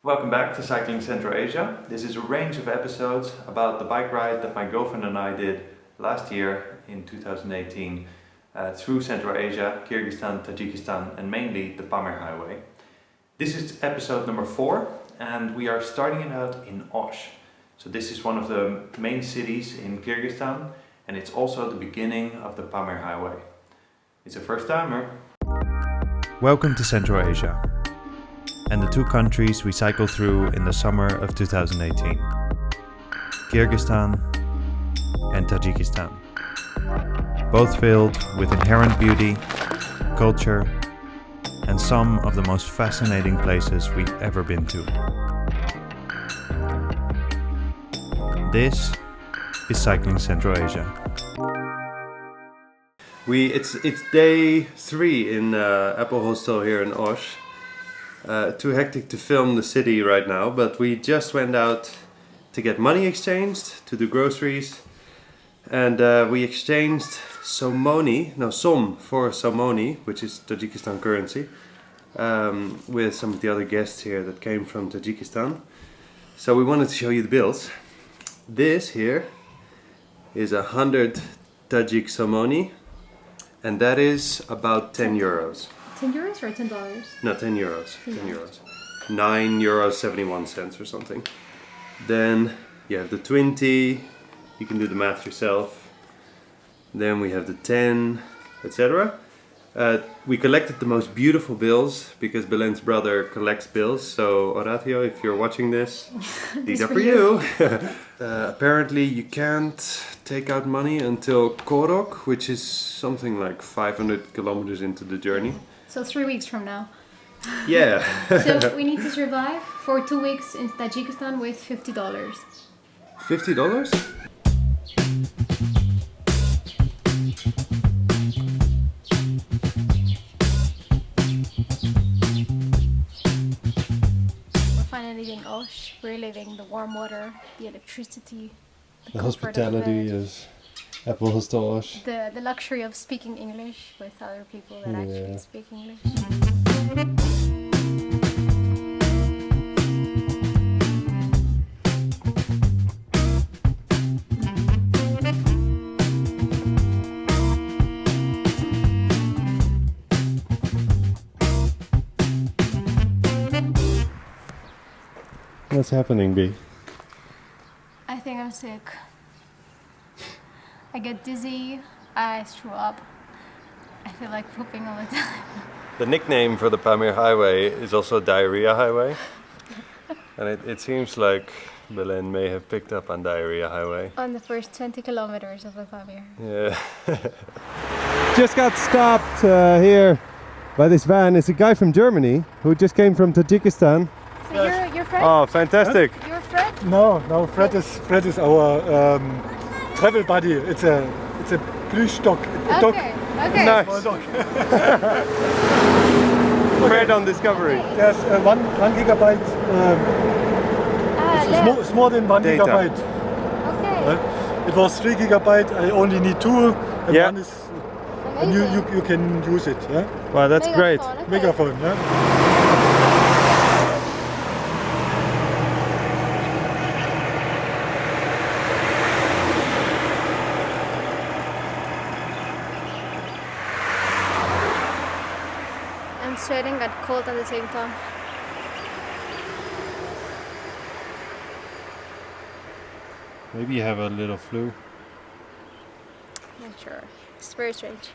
Welcome back to Cycling Central Asia. This is a range of episodes about the bike ride that my girlfriend and I did last year in 2018 through Central Asia, Kyrgyzstan, Tajikistan and mainly the Pamir Highway. This is episode number 4 and we are starting it out in Osh. So this is one of the main cities in Kyrgyzstan and it's also the beginning of the Pamir Highway. It's a first timer. Welcome to Central Asia and the two countries we cycled through in the summer of 2018, Kyrgyzstan and Tajikistan, both filled with inherent beauty, culture and some of the most fascinating places we've ever been to. This is Cycling Central Asia. It's day 3 in Apple Hostel here in Osh. Too hectic to film the city right now, but we just went out to get money exchanged, to do groceries, and we exchanged som for Somoni, which is Tajikistan currency, with some of the other guests here that came from Tajikistan. So we wanted to show you the bills. This here is 100 Tajik Somoni, and that is about 10 euros. 10 euros or $10? No, 10 euros. 10 euros. 9 euros 71 cents or something. Then you have the 20, you can do the math yourself. Then we have the 10, etc. We collected the most beautiful bills because Belen's brother collects bills. So Horatio, if you're watching this, these are for you. Apparently you can't take out money until Korok, which is something like 500 kilometers into the journey. So 3 weeks from now. Yeah. So we need to survive for 2 weeks in Tajikistan with $50. $50? We're finally leaving Osh. We're leaving the warm water, the electricity, The hospitality is Apple Hostel Osh. the luxury of speaking English with other people that actually speak English. What's happening, B? I think I'm sick. I get dizzy, I throw up. I feel like pooping all the time. The nickname for the Pamir Highway is also Diarrhea Highway. And it seems like Belen may have picked up on Diarrhea Highway. On the first 20 kilometers of the Pamir. Yeah. Just got stopped here by this van. It's a guy from Germany who just came from Tajikistan. So you're Fred? Oh, fantastic. You're Fred? No. Fred is our travel buddy. It's a plush dog. A dog. Okay. Nice. Small dog. Fred on Discovery. There's 1 gigabyte. It's more than 1 Data. gigabyte. Okay. It was 3 gigabyte. I only need 2. And Yeah. one is, and you can use it. Yeah? Wow, that's great. Okay. Megaphone. Yeah? I'm sweating and cold at the same time. Maybe you have a little flu. Not sure. It's very strange.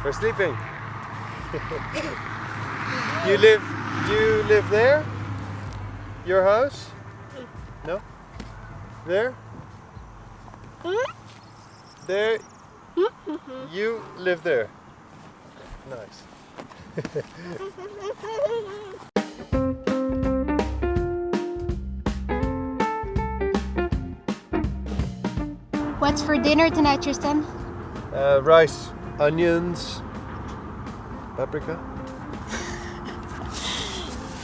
For sleeping. You live there? Your house? No? There? There? You live there. Nice. What's for dinner tonight, Tristan? Rice, onions, paprika.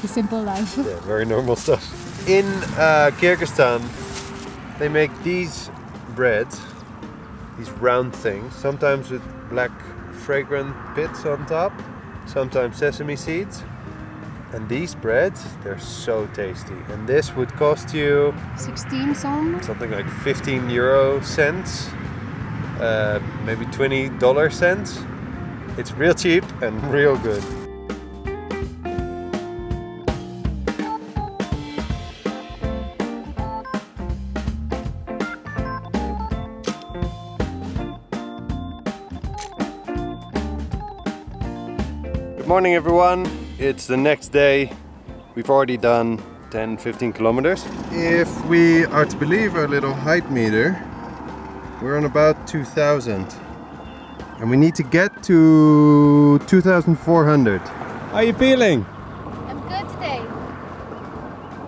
The simple life. Yeah, very normal stuff. In Kyrgyzstan, they make these breads, these round things, sometimes with black fragrant bits on top, sometimes sesame seeds. And these breads, they're so tasty. And this would cost you 16 some. something like 15 euro cents, maybe $20 cents. It's real cheap and real good. Good morning everyone. It's the next day. We've already done 10-15 kilometers. If we are to believe our little height meter, we're on about 2,000. And we need to get to 2,400. How are you feeling? I'm good today.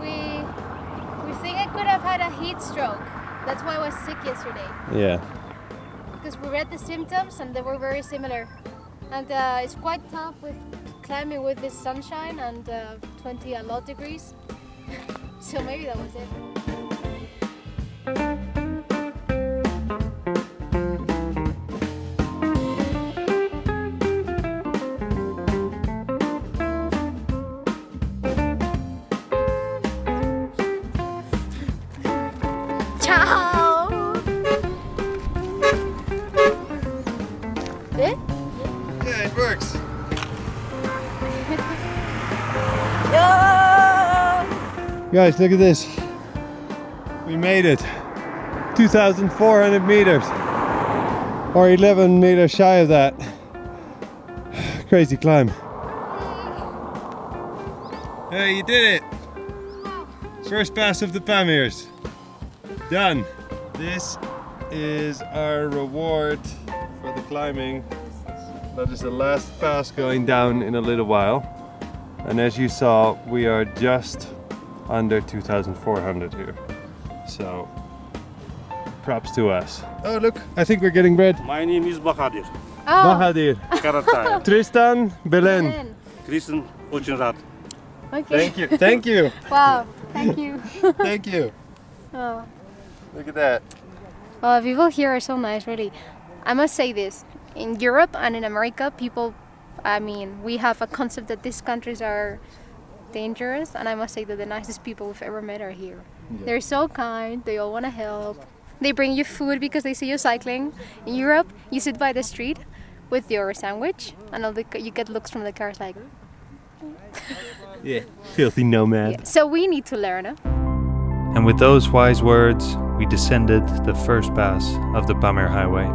We think I could have had a heat stroke. That's why I was sick yesterday. Yeah. Because we read the symptoms and they were very similar. And it's quite tough with climbing with this sunshine and 20 a lot degrees. So maybe that was it. Ciao! Eh? Yeah, it works. Guys, look at this. We made it. 2,400 meters. Or 11 meters shy of that. Crazy climb. Hey, you did it. First pass of the Pamirs. Done. This is our reward for the climbing. That is the last pass going down in a little while. And as you saw, we are just under 2,400 here. So, props to us. Oh look, I think we're getting bread. My name is Bahadir. Oh, Bahadir. Karatay. Tristan, Belen. Ben. Kristen Ochenrat. Okay. Thank you, thank you, Wow, thank you. thank you. Oh. Look at that. Well, people here are so nice, really. I must say this. In Europe and in America, people, we have a concept that these countries are dangerous, and I must say that the nicest people we've ever met are here. Yeah. They're so kind, they all want to help. They bring you food because they see you cycling. In Europe, you sit by the street with your sandwich, and you get looks from the cars like... Yeah, filthy nomad. Yeah. So we need to learn. Huh? And with those wise words, we descended the first pass of the Pamir Highway.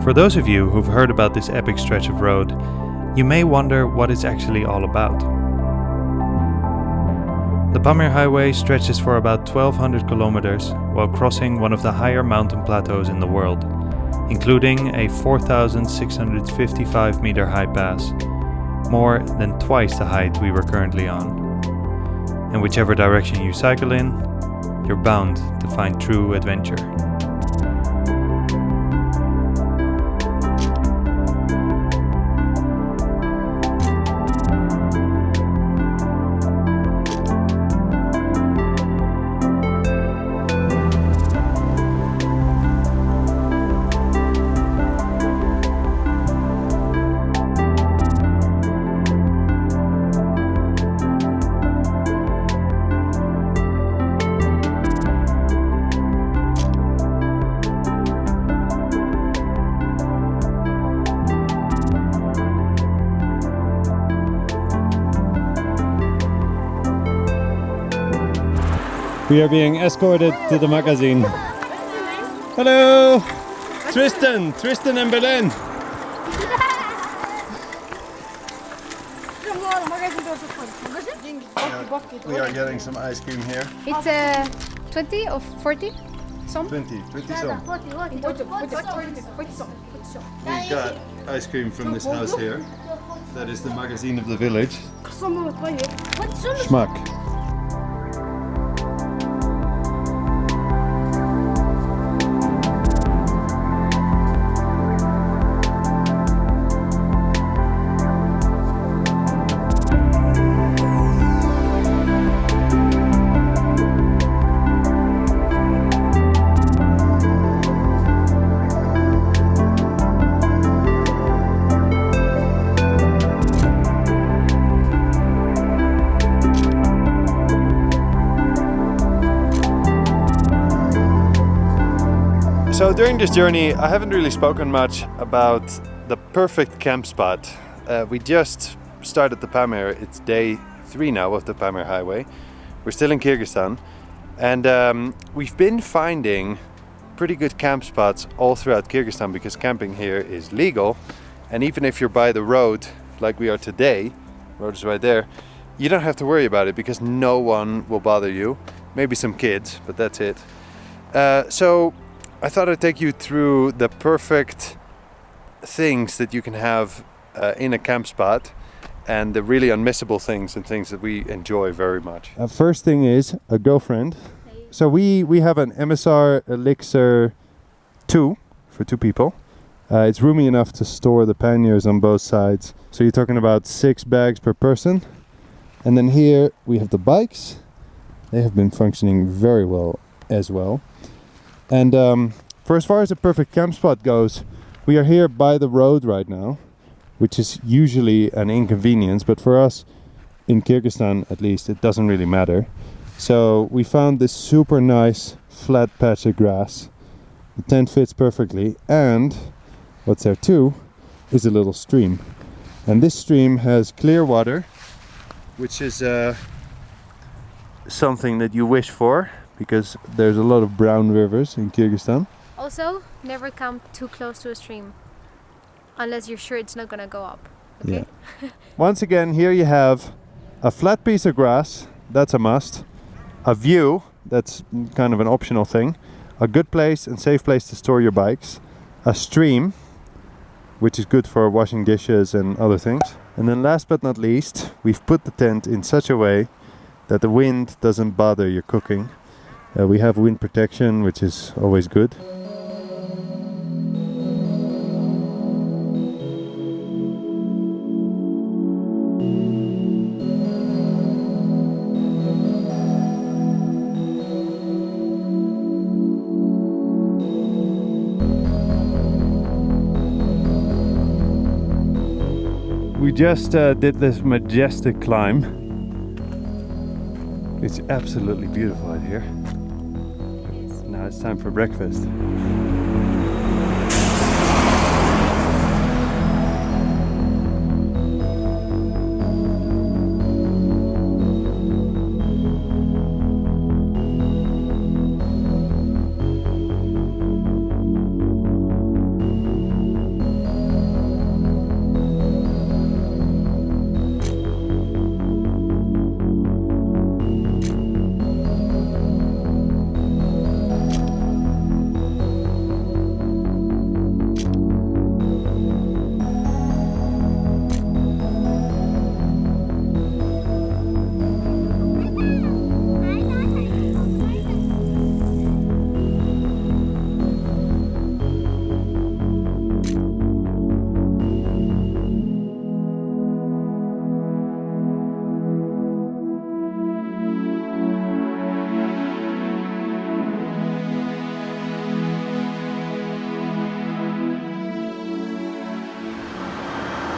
For those of you who've heard about this epic stretch of road, you may wonder what it's actually all about. The Pamir Highway stretches for about 1,200 kilometers while crossing one of the higher mountain plateaus in the world, including a 4,655 meter high pass, more than twice the height we were currently on. And whichever direction you cycle in, you're bound to find true adventure. We are being escorted to the magazine. Hello! Tristan and Belen. We are getting some ice cream here. It's 20 or 40 some? 20 some. We've got ice cream from this house here. That is the magazine of the village. Schmack. So during this journey, I haven't really spoken much about the perfect camp spot. We just started the Pamir. It's day 3 now of the Pamir highway. We're still in Kyrgyzstan, and we've been finding pretty good camp spots all throughout Kyrgyzstan because camping here is legal. And even if you're by the road, like we are today, road is right there, you don't have to worry about it because no one will bother you. Maybe some kids, but that's it. So I thought I'd take you through the perfect things that you can have in a camp spot and the really unmissable things and things that we enjoy very much. First thing is a girlfriend. So we have an MSR Elixir 2 for 2 people. It's roomy enough to store the panniers on both sides. So you're talking about 6 bags per person. And then here we have the bikes. They have been functioning very well as well. And for as far as the perfect camp spot goes, we are here by the road right now, which is usually an inconvenience, but for us in Kyrgyzstan at least it doesn't really matter. So we found this super nice flat patch of grass. The tent fits perfectly, and what's there too is a little stream. And this stream has clear water, which is something that you wish for, because there's a lot of brown rivers in Kyrgyzstan. Also, never come too close to a stream unless you're sure it's not gonna go up. Okay? Yeah. Once again, here you have a flat piece of grass, that's a must. A view, that's kind of an optional thing. A good place and safe place to store your bikes. A stream, which is good for washing dishes and other things. And then last but not least, we've put the tent in such a way that the wind doesn't bother your cooking. We have wind protection, which is always good. We just did this majestic climb. It's absolutely beautiful out here. Now it's time for breakfast.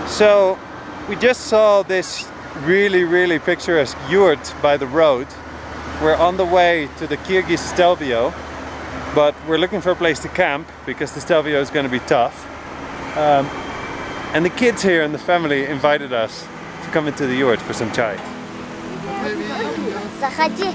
So we just saw this really picturesque yurt by the road. We're on the way to the Kyrgyz Stelvio, but we're looking for a place to camp because the Stelvio is going to be tough. And the kids here and the family invited us to come into the yurt for some chai. Заходи.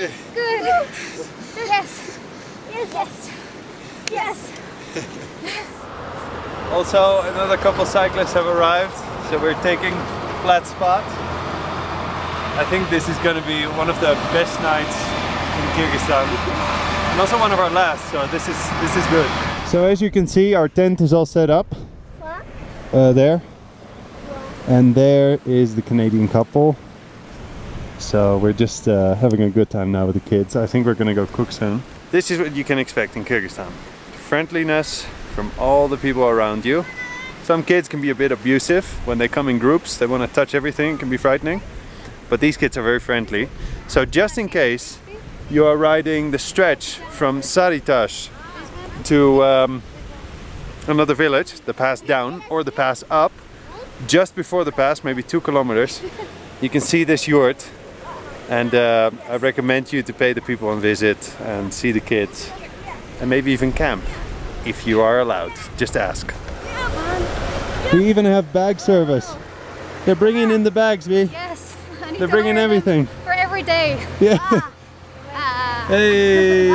Good. Yes. Yes. Yes. Also, another couple cyclists have arrived, so we're taking flat spot. I think this is going to be one of the best nights in Kyrgyzstan, and also one of our last. So this is good. So as you can see, our tent is all set up. There. And there is the Canadian couple. So we're just having a good time now with the kids. I think we're gonna go cook soon. This is what you can expect in Kyrgyzstan. Friendliness from all the people around you. Some kids can be a bit abusive when they come in groups. They want to touch everything, it can be frightening. But these kids are very friendly. So just in case you are riding the stretch from Sary-Tash to another village, the pass down or the pass up, just before the pass, maybe 2 kilometers, you can see this yurt, and I recommend you to pay the people a visit and see the kids, and maybe even camp if you are allowed. Just ask. We even have bag service. They're bringing in the bags, V. Yes. I need They're to bringing order them everything. for every day. Yeah. Ah. Hey.